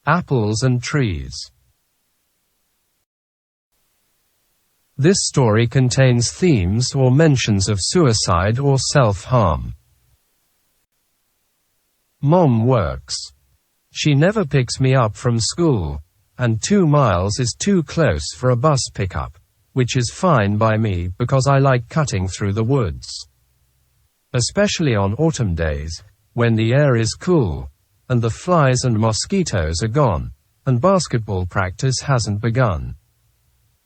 Apples and trees. This story contains themes or mentions of suicide or self-harm. Mom works. She never picks me up from school, and 2 miles is too close for a bus pickup, which is fine by me because I like cutting through the woods. Especially on autumn days, when the air is cool, and the flies and mosquitoes are gone, and basketball practice hasn't begun.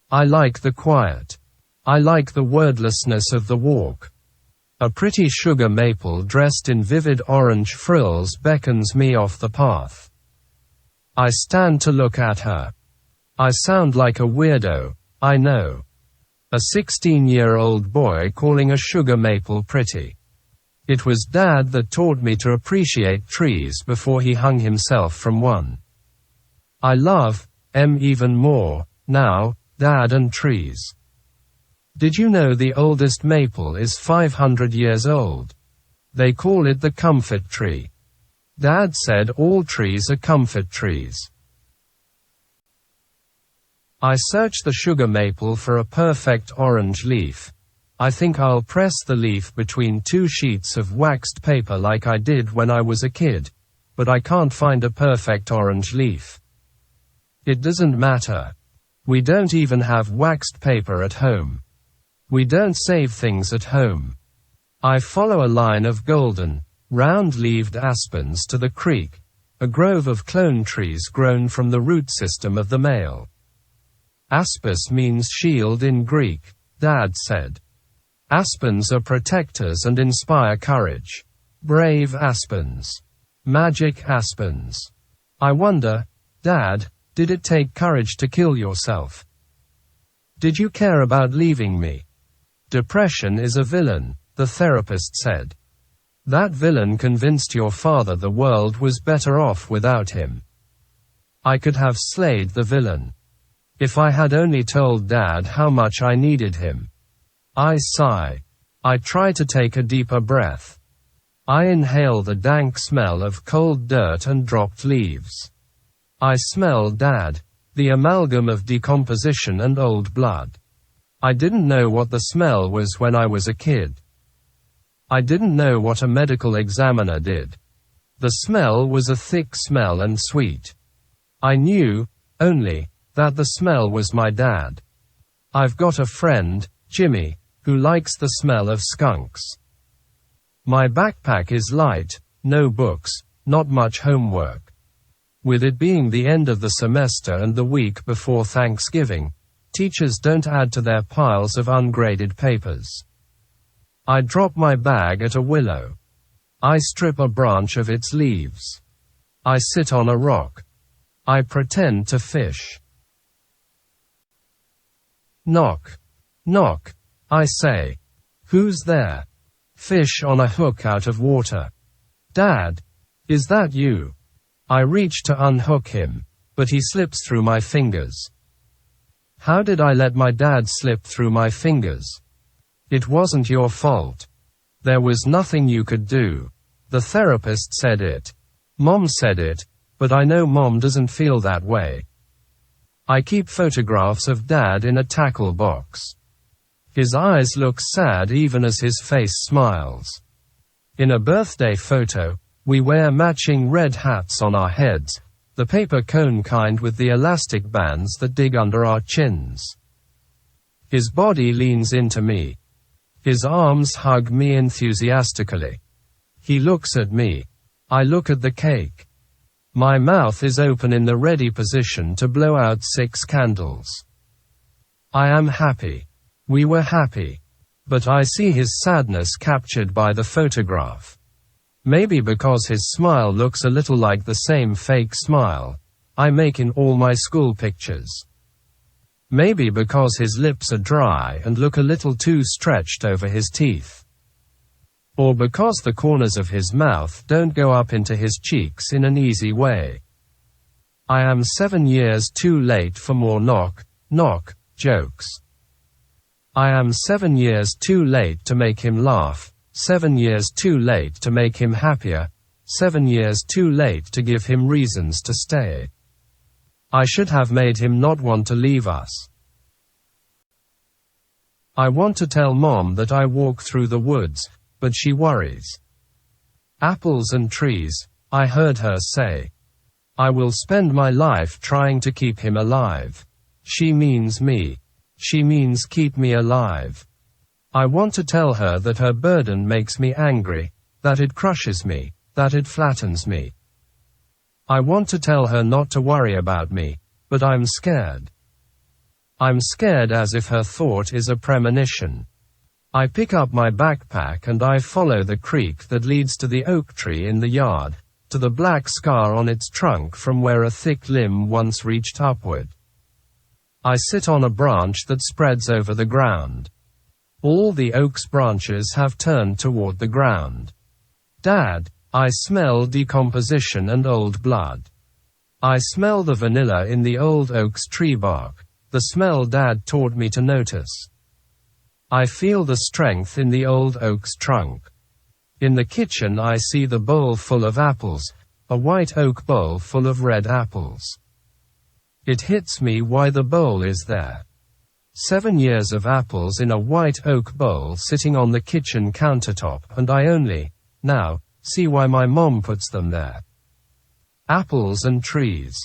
I like the quiet. I like the wordlessness of the walk. A pretty sugar maple dressed in vivid orange frills beckons me off the path. I stand to look at her. I sound like a weirdo, I know. A 16-year-old boy calling a sugar maple pretty. It was Dad that taught me to appreciate trees before he hung himself from one. I love even more now, Dad and trees. Did you know the oldest maple is 500 years old? They call it the comfort tree. Dad said all trees are comfort trees. I search the sugar maple for a perfect orange leaf. I think I'll press the leaf between 2 sheets of waxed paper like I did when I was a kid, but I can't find a perfect orange leaf. It doesn't matter. We don't even have waxed paper at home. We don't save things at home. I follow a line of golden, round-leaved aspens to the creek, a grove of clone trees grown from the root system of the male. Aspis means shield in Greek, Dad said. Aspens are protectors and inspire courage. Brave aspens. Magic aspens. I wonder, Dad, did it take courage to kill yourself? Did you care about leaving me? Depression is a villain, the therapist said. That villain convinced your father the world was better off without him. I could have slayed the villain. If I had only told Dad how much I needed him. I sigh. I try to take a deeper breath. I inhale the dank smell of cold dirt and dropped leaves. I smell Dad, the amalgam of decomposition and old blood. I didn't know what the smell was when I was a kid. I didn't know what a medical examiner did. The smell was a thick smell and sweet. I knew, only, that the smell was my dad. I've got a friend, Jimmy, who likes the smell of skunks. My backpack is light, no books, not much homework. With it being the end of the semester and the week before Thanksgiving, teachers don't add to their piles of ungraded papers. I drop my bag at a willow. I strip a branch of its leaves. I sit on a rock. I pretend to fish. Knock. Knock. I say. Who's there? Fish on a hook out of water. Dad. Is that you? I reach to unhook him, but he slips through my fingers. How did I let my dad slip through my fingers? It wasn't your fault. There was nothing you could do. The therapist said it. Mom said it, but I know Mom doesn't feel that way. I keep photographs of Dad in a tackle box. His eyes look sad even as his face smiles. In a birthday photo, we wear matching red hats on our heads, the paper cone kind with the elastic bands that dig under our chins. His body leans into me. His arms hug me enthusiastically. He looks at me. I look at the cake. My mouth is open in the ready position to blow out 6 candles. I am happy. We were happy. But I see his sadness captured by the photograph. Maybe because his smile looks a little like the same fake smile I make in all my school pictures. Maybe because his lips are dry and look a little too stretched over his teeth. Or because the corners of his mouth don't go up into his cheeks in an easy way. I am 7 years too late for more knock, knock, jokes. I am 7 years too late to make him laugh, 7 years too late to make him happier, 7 years too late to give him reasons to stay. I should have made him not want to leave us. I want to tell Mom that I walk through the woods, but she worries. Apples and trees, I heard her say. I will spend my life trying to keep him alive. She means me. She means keep me alive. I want to tell her that her burden makes me angry, that it crushes me, that it flattens me. I want to tell her not to worry about me, but I'm scared. I'm scared as if her thought is a premonition. I pick up my backpack and I follow the creek that leads to the oak tree in the yard, to the black scar on its trunk from where a thick limb once reached upward. I sit on a branch that spreads over the ground. All the oak's branches have turned toward the ground. Dad, I smell decomposition and old blood. I smell the vanilla in the old oak's tree bark, the smell Dad taught me to notice. I feel the strength in the old oak's trunk. In the kitchen I see the bowl full of apples, a white oak bowl full of red apples. It hits me why the bowl is there. 7 years of apples in a white oak bowl sitting on the kitchen countertop, and I only, now, see why my mom puts them there. Apples and trees.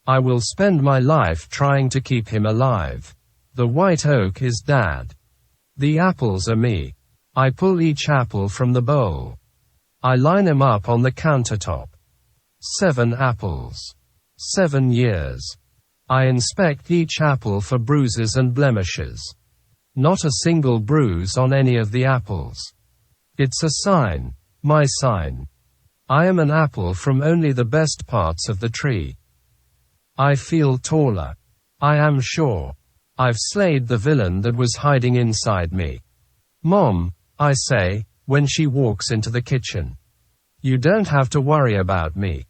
I will spend my life trying to keep him alive. The white oak is Dad. The apples are me. I pull each apple from the bowl. I line them up on the countertop. 7 apples. 7 years. I inspect each apple for bruises and blemishes. Not a single bruise on any of the apples. It's a sign, my sign. I am an apple from only the best parts of the tree. I feel taller. I am sure. I've slayed the villain that was hiding inside me. Mom, I say, when she walks into the kitchen. You don't have to worry about me.